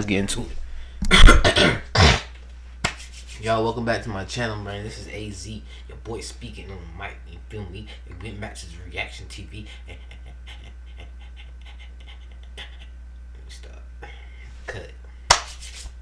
Let's get into it. Y'all, welcome back to my channel, man. This is AZ, your boy speaking on the mic. You feel me? It went back to the reaction TV. Let me stop. Cut.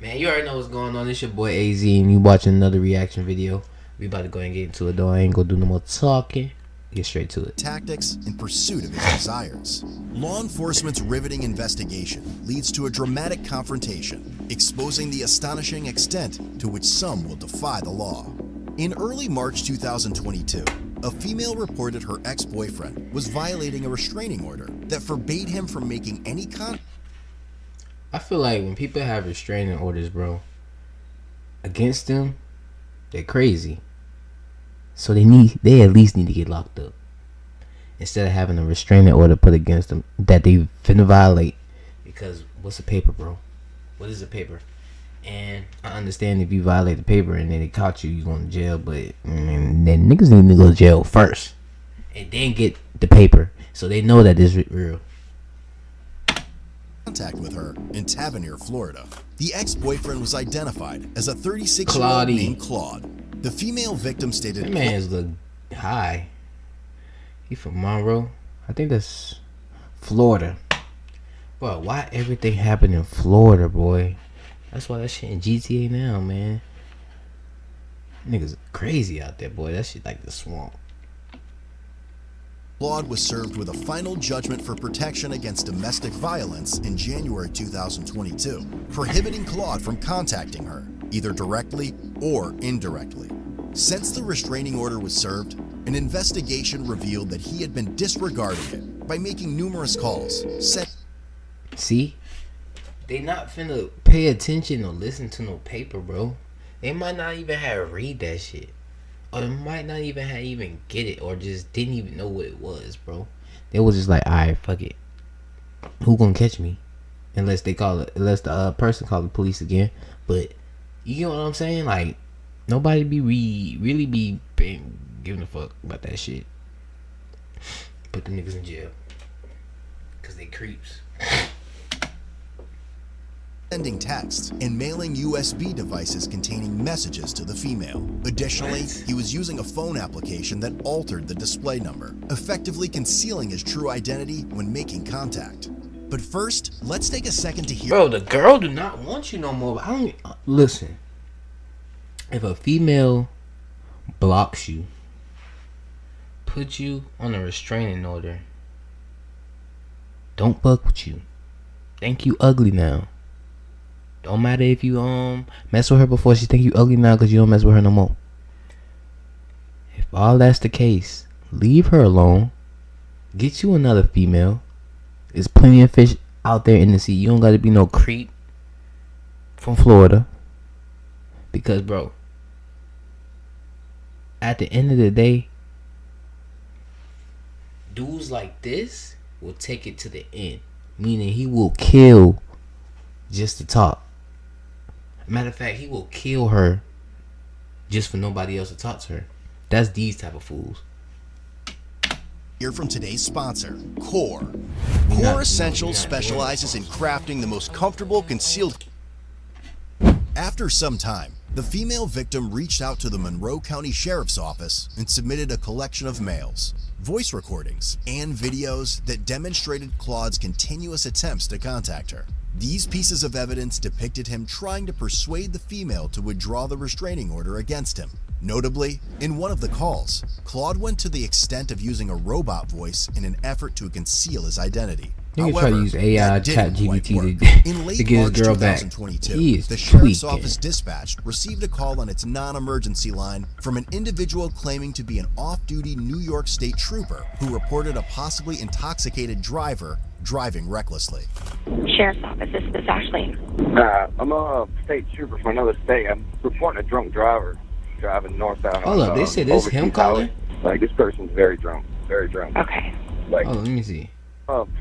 Man, you already know what's going on. It's your boy AZ, and you watching another reaction video. We about to go and get into it, though. I ain't gonna do no more talking. Get straight to it. Tactics in pursuit of his desires. Law enforcement's riveting investigation leads to a dramatic confrontation, exposing the astonishing extent to which some will defy the law. In early March 2022, a female reported her ex-boyfriend was violating a restraining order that forbade him from making any contact. I feel like when people have restraining orders, bro, against them, they're crazy. So they at least need to get locked up instead of having a restraining order put against them that they finna violate. Because what's a paper, bro? What is a paper? And I understand if you violate the paper and then they caught you, you going to jail. But then niggas need to go to jail first and then get the paper so they know that it's real. Contact with her in Tavernier, Florida. The ex-boyfriend was identified as a 36-year-old named Claude. The female victim stated, "That man's look high. He from Monroe. I think that's Florida. Bro, why everything happened in Florida, boy? That's why that shit in GTA now, man. Niggas crazy out there, boy. That shit like the swamp." Claude was served with a final judgment for protection against domestic violence in January 2022, prohibiting Claude from contacting her, either directly or indirectly. Since the restraining order was served, an investigation revealed that he had been disregarding it by making numerous calls. See? They not finna pay attention or listen to no paper, bro. They might not even have read that shit. Or they might not even have even get it, or just didn't even know what it was, bro. They was just like, alright, fuck it. Who gonna catch me? Unless they call it, unless the person call the police again. But you know what I'm saying? Like, nobody be really be giving a fuck about that shit. Put the niggas in jail cause they creeps. Sending texts and mailing USB devices containing messages to the female. Additionally, he was using a phone application that altered the display number, effectively concealing his true identity when making contact. But first, let's take a second to hear. Bro, the girl do not want you no more. I don't listen. If a female blocks you, put you on a restraining order, don't fuck with you. Think you ugly now. Don't matter if you mess with her before, she think you ugly now because you don't mess with her no more. If all that's the case, leave her alone. Get you another female. There's plenty of fish out there in the sea. You don't gotta be no creep from Florida. Because, bro, at the end of the day, dudes like this will take it to the end. Meaning he will kill just to talk. Matter of fact, he will kill her just for nobody else to talk to her. That's these type of fools. Hear from today's sponsor, Core. Core Essentials specializes in crafting the most comfortable concealed. After some time, the female victim reached out to the Monroe County Sheriff's Office and submitted a collection of mails, voice recordings, and videos that demonstrated Claude's continuous attempts to contact her. These pieces of evidence depicted him trying to persuade the female to withdraw the restraining order against him. Notably, in one of the calls, Claude went to the extent of using a robot voice in an effort to conceal his identity. You can try to use AI chat GPT to get his girl back. The Sheriff's Office dispatched received a call on its non-emergency line from an individual claiming to be an off-duty New York State trooper who reported a possibly intoxicated driver driving recklessly. Sheriff's Office, this is Ashley. I'm a state trooper from another state. I'm reporting a drunk driver driving northbound. Hold up, they said this him calling? Like, this person's very drunk. Very drunk. Okay. Like, oh, let me see.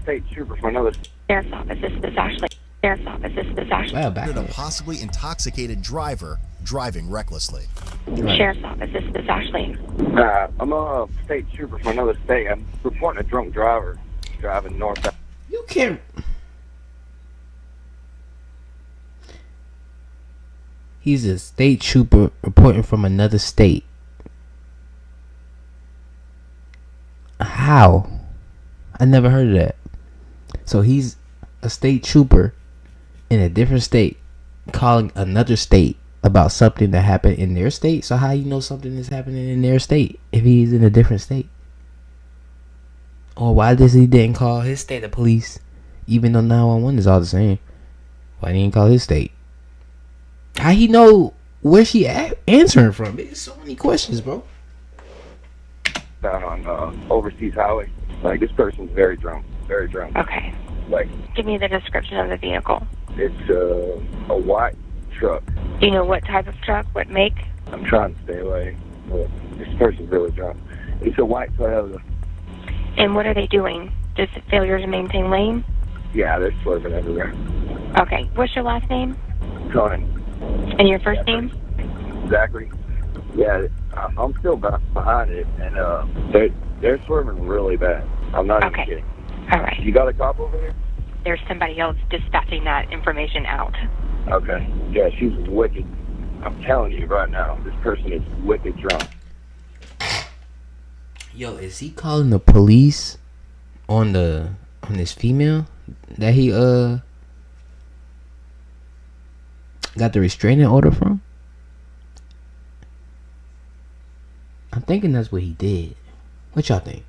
State trooper from another. Sheriff's Office, this is Ashley. Sheriff's Office, this is Ashley. Wow, back A possibly intoxicated driver driving recklessly. Right. Sheriff's Office, this is Ashley. I'm a state trooper from another state. I'm reporting a drunk driver driving northbound. You can't. He's a state trooper reporting from another state. How? I never heard of that. So he's a state trooper in a different state calling another state about something that happened in their state. So how you know something is happening in their state if he's in a different state? Or why does he didn't call his state of police, even though 911 is all the same? Why didn't he call his state? How he know where she answering from? There's so many questions, bro. Down on overseas highway. Like, this person's very drunk. Very drunk. Okay. Like, Give me the description of the vehicle. it's a white truck. Do you know what type of truck? What make? I'm trying to stay away. But this person's really drunk. It's a white Toyota. And what are they doing? Just failure to maintain lane? Yeah, they're swerving everywhere. Okay. What's your last name? Conan. And your first name? Zachary. Yeah, I'm still behind it, and they're swerving really bad. I'm not Okay. even kidding. All right. You got a cop over here? There's somebody else dispatching that information out. Okay. Yeah, she's wicked. I'm telling you right now, this person is wicked drunk. Yo, is he calling the police on this female that he got the restraining order from? I'm thinking that's what he did. What y'all think?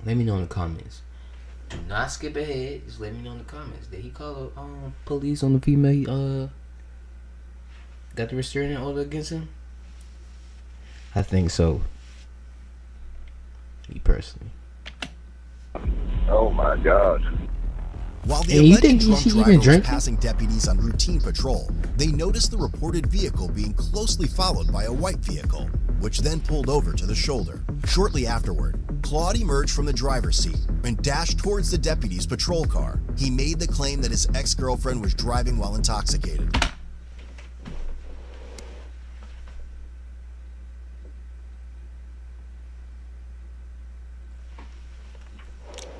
Let me know in the comments. Do not skip ahead. Just let me know in the comments. Did he call the police on the female he got the restraining order against him? I think so. Me personally. Oh my God. While the Hey, you alleged think drunk she even driver was drinking? passing deputies on routine patrol, they noticed the reported vehicle being closely followed by a white vehicle, which then pulled over to the shoulder. Shortly afterward, Claude emerged from the driver's seat and dashed towards the deputy's patrol car. He made the claim that his ex-girlfriend was driving while intoxicated.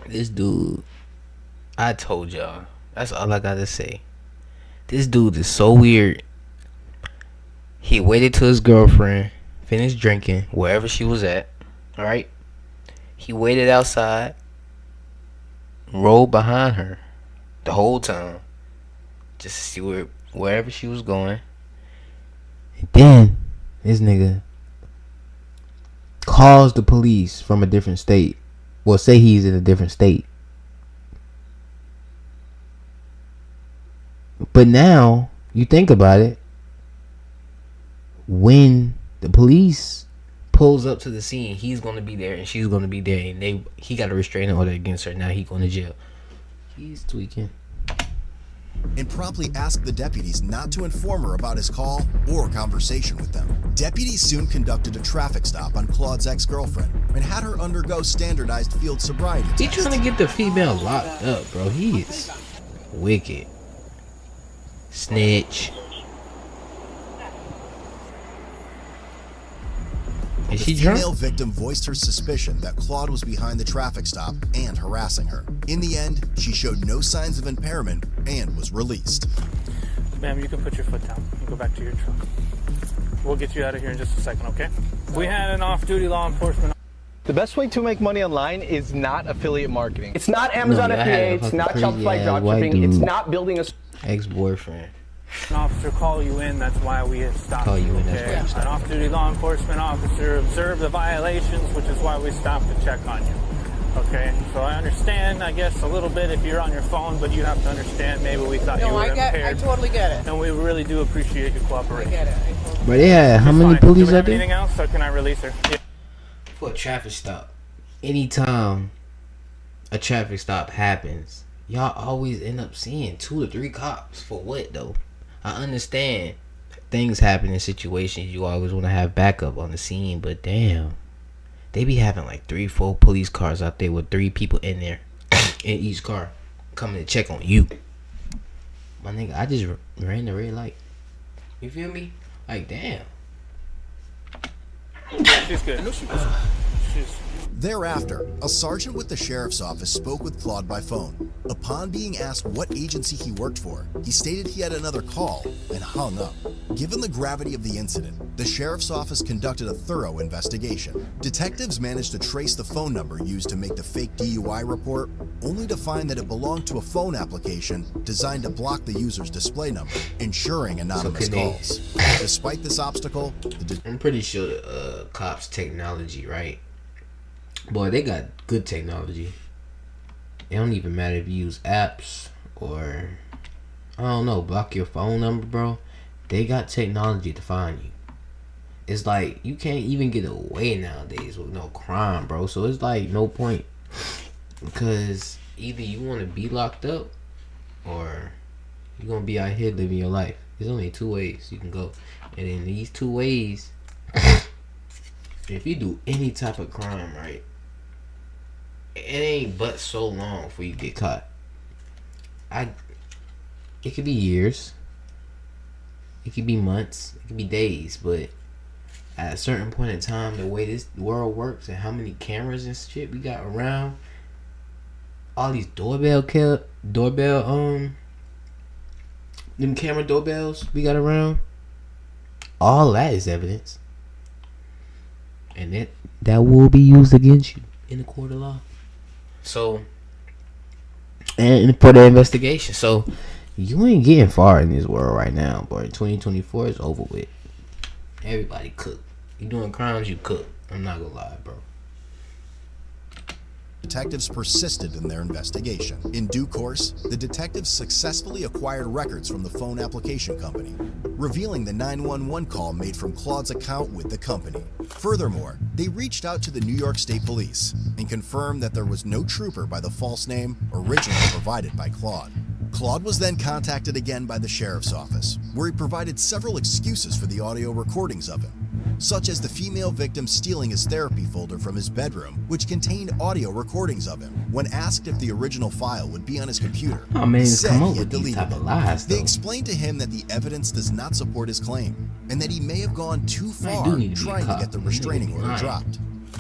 This dude, I told y'all. That's all I gotta say. This dude is so weird. He waited till his girlfriend finished drinking wherever she was at. Alright? He waited outside, rode behind her the whole time, just to see wherever she was going. And then this nigga calls the police from a different state. Well, say he's in a different state. But now, you think about it, when the police pulls up to the scene, he's going to be there and she's going to be there, and he got a restraining order against her. Now he going to jail. He's tweaking. And promptly asked the deputies not to inform her about his call or conversation with them. Deputies soon conducted a traffic stop on Claude's ex-girlfriend and had her undergo standardized field sobriety He tests. trying to get the female locked up, bro. He is wicked. Snitch. Is she The female drunk? victim voiced her suspicion that Claude was behind the traffic stop and harassing her. In the end, she showed no signs of impairment and was released. Ma'am, you can put your foot down and go back to your truck. We'll get you out of here in just a second, okay? We had an off-duty law enforcement. The best way to make money online is not affiliate marketing. It's not Amazon No, I had a FBA, it's fucking not crazy Shopify ass white dropshipping, it's dude. not building a Ex-boyfriend. An officer call you in, that's why we had stopped. Call you in, that's okay? why you stopped. An off-duty law enforcement officer observed the violations, which is why we stopped to check on you. Okay, so I understand, I guess, a little bit if you're on your phone, but you have to understand maybe we thought you were I impaired. totally get it. And we really do appreciate your cooperation. I get it. I totally But they had how It's many fine. police Do we out have anything there? else, or can I release her? Yeah. For a traffic stop, anytime a traffic stop happens, y'all always end up seeing 2 to 3 cops. For what though? I understand things happen in situations, you always want to have backup on the scene, but damn, they be having like 3-4 police cars out there with 3 people in there in each car coming to check on you. My nigga, I just ran the red light. You feel me? Like damn. She's good. issues. Thereafter, a sergeant with the sheriff's office spoke with Claude by phone. Upon being asked what agency he worked for, he stated he had another call and hung up. Given the gravity of the incident, the sheriff's office conducted a thorough investigation. Detectives managed to trace the phone number used to make the fake DUI report, only to find that it belonged to a phone application designed to block the user's display number, ensuring anonymous calls. Despite this obstacle, I'm pretty sure the cops' technology, right? Boy, they got good technology. It don't even matter if you use apps or, I don't know, block your phone number, bro. They got technology to find you. It's like you can't even get away nowadays with no crime, bro. So it's like no point, because either you want to be locked up or you're gonna be out here living your life. There's only two ways you can go, and in these two ways, if you do any type of crime, right, it ain't but so long before you get caught. It could be years, it could be months, it could be days, but at a certain point in time, the way this world works and how many cameras and shit we got around, all these them camera doorbells we got around, all that is evidence, and that will be used against you in the court of law. So, and for the investigation. So, you ain't getting far in this world right now, boy. 2024 is over with. Everybody cook. You doing crimes, you cook. I'm not gonna lie, bro. detectives persisted in their investigation. In due course, the detectives successfully acquired records from the phone application company, revealing the 911 call made from Claude's account with the company. Furthermore, they reached out to the New York State Police and confirmed that there was no trooper by the false name originally provided by Claude. Claude was then contacted again by the sheriff's office, where he provided several excuses for the audio recordings of him, such as the female victim stealing his therapy folder from his bedroom, which contained audio recordings of him. When asked if the original file would be on his computer, he said he had deleted it. They explained to him that the evidence does not support his claim, and that he may have gone too far trying to get the restraining order dropped.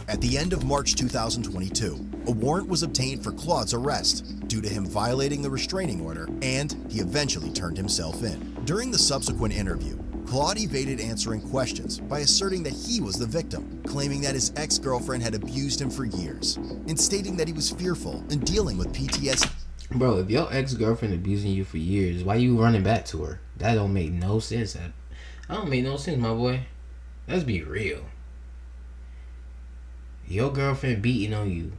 At the end of March 2022, a warrant was obtained for Claude's arrest due to him violating the restraining order, and he eventually turned himself in. During the subsequent interview, Claude evaded answering questions by asserting that he was the victim, claiming that his ex-girlfriend had abused him for years, and stating that he was fearful and dealing with PTSD. Bro, if your ex-girlfriend abusing you for years, why you running back to her? That don't make no sense. That don't make no sense, my boy. Let's be real. Your girlfriend beating on you,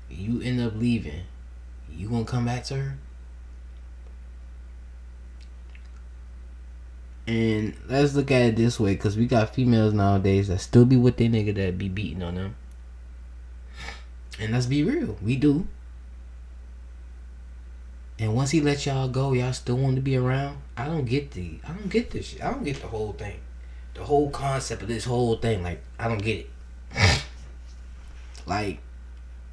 you end up leaving, you gonna come back to her? And let's look at it this way, because we got females nowadays that still be with their nigga that be beating on them. And let's be real, we do. And once he let y'all go, y'all still want to be around? I don't get this shit. I don't get the whole thing. The whole concept of this whole thing. Like, I don't get it. Like,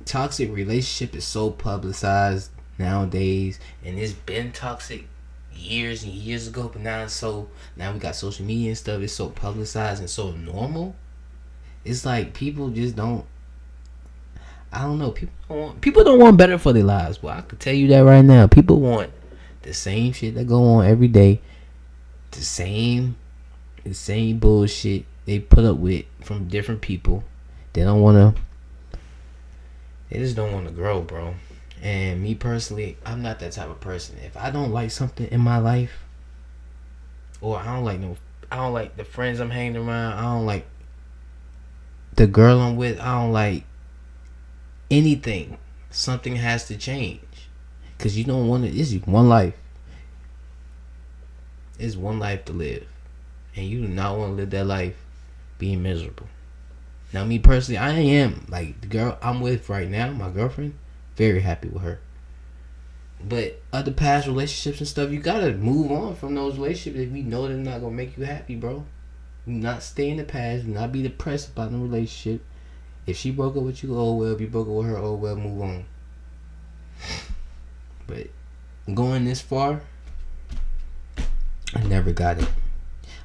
toxic relationship is so publicized nowadays, and it's been toxic years and years ago, but now we got social media and stuff. It's so publicized and so normal. It's like people just don't, I don't know, people don't want better for their lives. But I could tell you that right now, people want the same shit that go on every day, the same bullshit they put up with from different people. They just don't want to grow, bro. And me personally, I'm not that type of person. If I don't like something in my life, or I don't like the friends I'm hanging around, I don't like the girl I'm with, I don't like anything, something has to change. Because you don't want to, it's one life. It's one life to live. And you do not want to live that life being miserable. Now, me personally, I am, like, the girl I'm with right now, my girlfriend, very happy with her. But other past relationships and stuff, you gotta move on from those relationships if you know they're not gonna make you happy, bro. Do not stay in the past. Do not be depressed about the relationship. If she broke up with you, oh well. If you broke up with her, oh well, move on. But going this far, I never got it.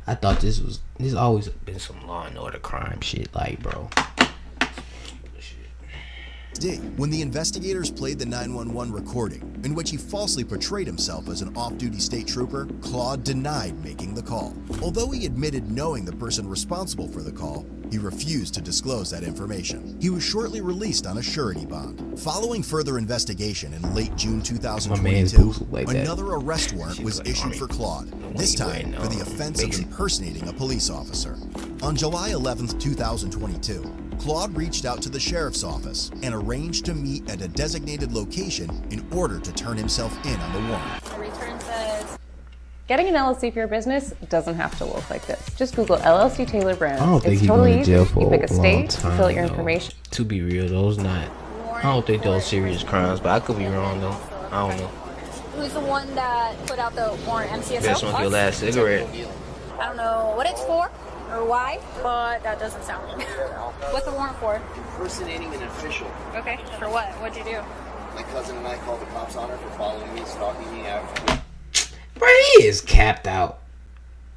I thought this always been some Law and Order crime shit, like, bro. Shit. day, when the investigators played the 911 recording, in which he falsely portrayed himself as an off-duty state trooper, Claude denied making the call. Although he admitted knowing the person responsible for the call, he refused to disclose that information. He was shortly released on a surety bond. Following further investigation in late June 2022, another arrest warrant was issued for Claude, this time for the offense of impersonating a police officer. On July 11, 2022, Claude reached out to the sheriff's office and arranged to meet at a designated location in order to turn himself in on the warrant. The return says... Getting an LLC for your business doesn't have to look like this. Just Google LLC Taylor Brands. I don't think it's he's totally going to jail easy. for You pick a long state, time, fill out your though. information. To be real, those not. I don't think those serious crimes, but I could be wrong though. I don't know. Who's the one that put out the warrant? MCSO? Best smoke your last cigarette. I don't know what it's for or why, but that doesn't sound good. What's the warrant for? Impersonating an official. Okay, for what? What'd you do? My cousin and I called the cops on her for following me, stalking me after. Bro, he is capped out.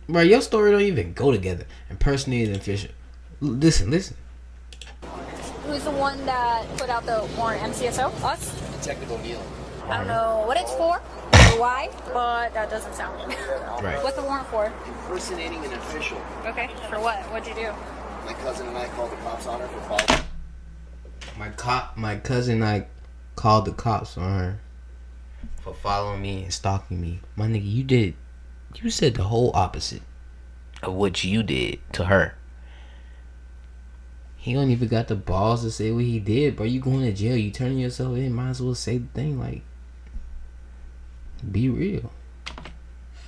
Bro, your story don't even go together. Impersonating an official. Listen. Who's the one that put out the warrant? MCSO? Us? Detective O'Neill. I don't know what it's for or why, but that doesn't sound good. Right. What's the warrant for? Impersonating an official. Okay, for what? What'd you do? My cousin and I called the cops on her for following. My cousin and I called the cops on her for following me and stalking me. My nigga, you said the whole opposite of what you did to her. He don't even got the balls to say what he did, bro. You going to jail, you turning yourself in, might as well say the thing, like, be real.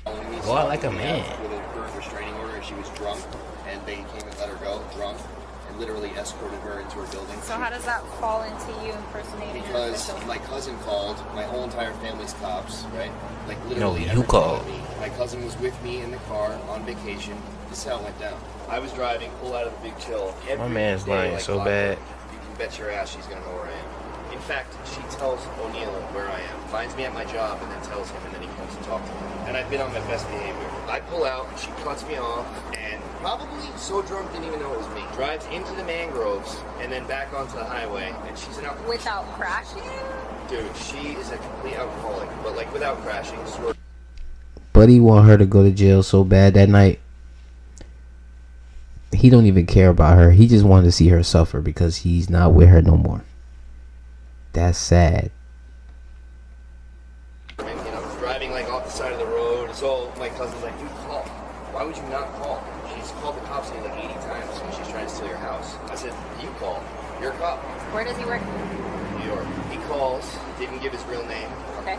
Go out like a man. With a current restraining order, and she was drunk, and they came and let her go, drunk, and literally escorted her into her building. So how does that fall into you impersonating an Because official? my cousin called, my whole entire family's cops, right? Like literally. No, you everyone called. me. My cousin was with me in the car on vacation. This is how it went down. I was driving, pull out of the Big Chill. My man's day, lying like so clockwork. bad. You can bet your ass she's gonna know where I am. In fact, she tells O'Neill where I am, finds me at my job, and then tells him, and then he comes to talk to me. And I've been on my best behavior. I pull out, and she cuts me off, and probably so drunk didn't even know it was me. Drives into the mangroves, and then back onto the highway, and she's an alcoholic. Without crashing? Dude, she is a complete alcoholic, but like without crashing. Buddy want her to go to jail so bad that night. He don't even care about her. He just wanted to see her suffer because he's not with her no more. That's sad. And, you know, driving like off the side of the road. So my cousin's like, dude, call. Why would you not call? She's called the cops like 80 times when she's trying to steal your house. I said, you call. You're a cop. Where does he work? New York. He calls, didn't give his real name. Okay.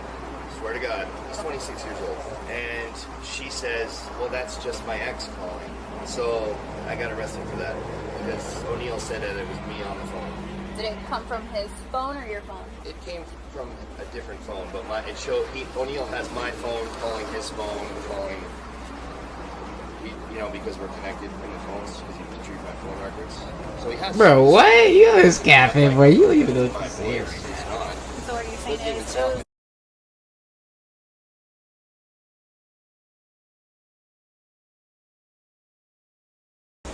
Swear to God, he's 26 years old. And she says, well, that's just my ex calling. So I got arrested for that because O'Neill said that it was me on the phone. Did it come from his phone or your phone? It came from a different phone, but it showed O'Neill has my phone calling his phone, calling. You know, because we're connected in the phones, because he retrieved my phone records. So he has. Bro, what? You is capping, bro. You don't even know what my you're saying. voice. It's not. So are you saying Doesn't even it's sound like-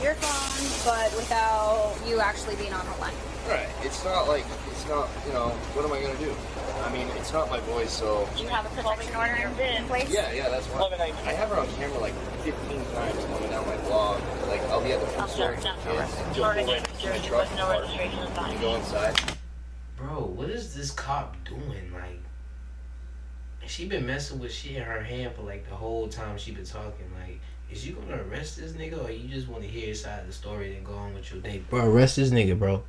your phone, but without you actually being on the line? Right. It's not, you know, what am I going to do? I mean, it's not my voice, so. Do you have a protection order in place? Yeah, that's why. I have her on camera like 15 times coming down my blog. Like, I'll be at the food store with kids, and she'll pull right into my truck and go inside. Bro, what is this cop doing? Like, she been messing with shit in her hand for like the whole time she been talking. Like, is you gonna arrest this nigga, or you just want to hear his side of the story and go on with your day? Bro, arrest this nigga, bro.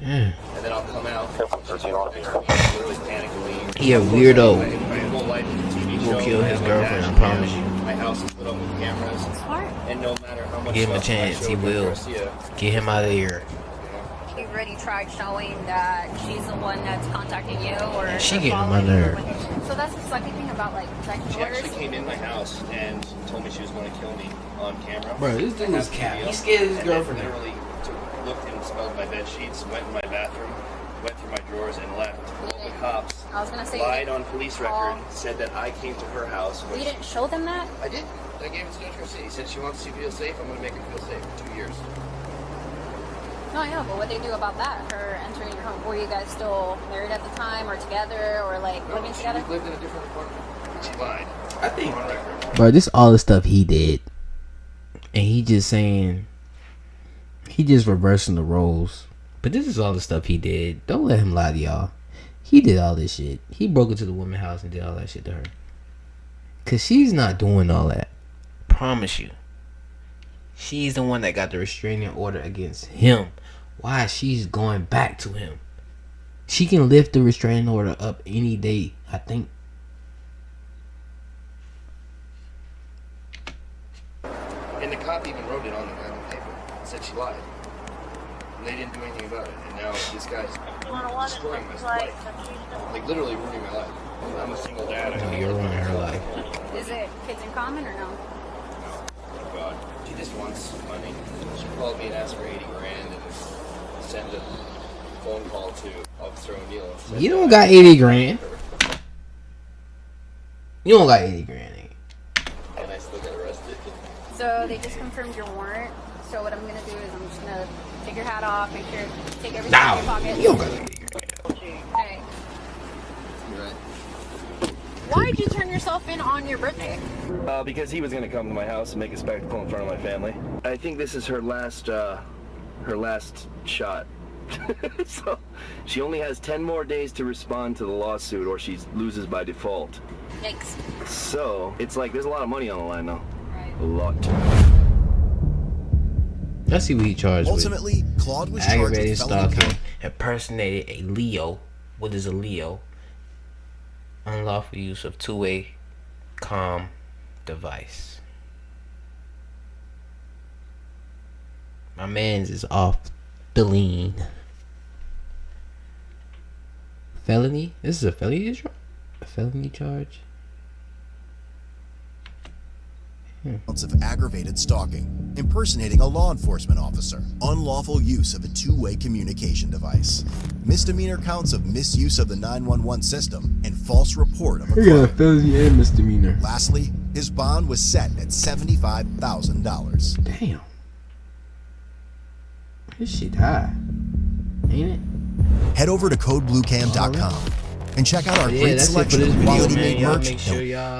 And then I'll come out. Literally panicking. He a weirdo. My whole life is a TV He show. will kill his I have a girlfriend, dash I promise cam. you. My house is lit up with cameras. Smart. And no matter how much Give him a stuff I chance, show he will. Garcia, Get him out of here. She already tried showing that she's the one that's contacting you, or She they're getting on my following you. nerve. So that's the sucky thing about like protection She orders. actually came in my house and told me she was going to kill me on camera. Bro, this dude I is have cap. video. He scared his And then girlfriend. literally looked and smelled my bed sheets, went in my bathroom, went through my drawers, and left. Called the cops. I was gonna say, Lied on police call- record. Said that I came to her house. You which didn't show them that? I did. I gave it to Judge Garcia. He said she wants to feel safe. I'm going to make her feel safe. 2 years. No, I know, but what they do about that? Her entering your home. Were you guys still married at the time, or together, or like living together? She lived in a different apartment. She lied. I think, On record. bro, this all the stuff he did, and he just saying, he just reversing the roles. But this is all the stuff he did. Don't let him lie to y'all. He did all this shit. He broke into the woman's house and did all that shit to her. Cause she's not doing all that. Promise you. She's the one that got the restraining order against him. Why? She's going back to him. She can lift the restraining order up any day, I think. And the cop even wrote it on the goddamn paper. Said she lied. And they didn't do anything about it. And now this guy's destroying my life. Like literally ruining my life. I'm a single dad. No, you're ruining her life. Is it kids in common or no? No. Thank God. She just wants money. She called me and asked for 80 grand and sent a phone call to Officer O'Neill. You don't got 80 grand. You don't got 80 grand, nigga. And I still got arrested. So they just confirmed your warrant. So what I'm gonna do is I'm just gonna take your hat off, make sure take everything out of your pocket. You don't got 80 grand. Okay. You're right. Why'd you turn yourself in on your birthday? Because he was going to come to my house and make a spectacle in front of my family. I think this is her last shot. So she only has 10 more days to respond to the lawsuit or she loses by default. Yikes. So it's like there's a lot of money on the line though. Right. A lot. Let's see what he charged Ultimately, Claude was with. charged Aggravated with felony stalking, impersonated a Leo. What is a Leo? Unlawful use of two-way comm device. My man's is off the lean. Felony? This is a felony charge? A felony charge? counts of aggravated stalking, impersonating a law enforcement officer, unlawful use of a two-way communication device, misdemeanor counts of misuse of the 911 system, and false report of a We got a crime. felony and misdemeanor. Lastly, his bond was set at $75,000. Damn. This shit high. Ain't it? Head over to codebluecam.com and check out our Yeah, great that's it for selection this of video, quality man. made Y'all merch make sure y'all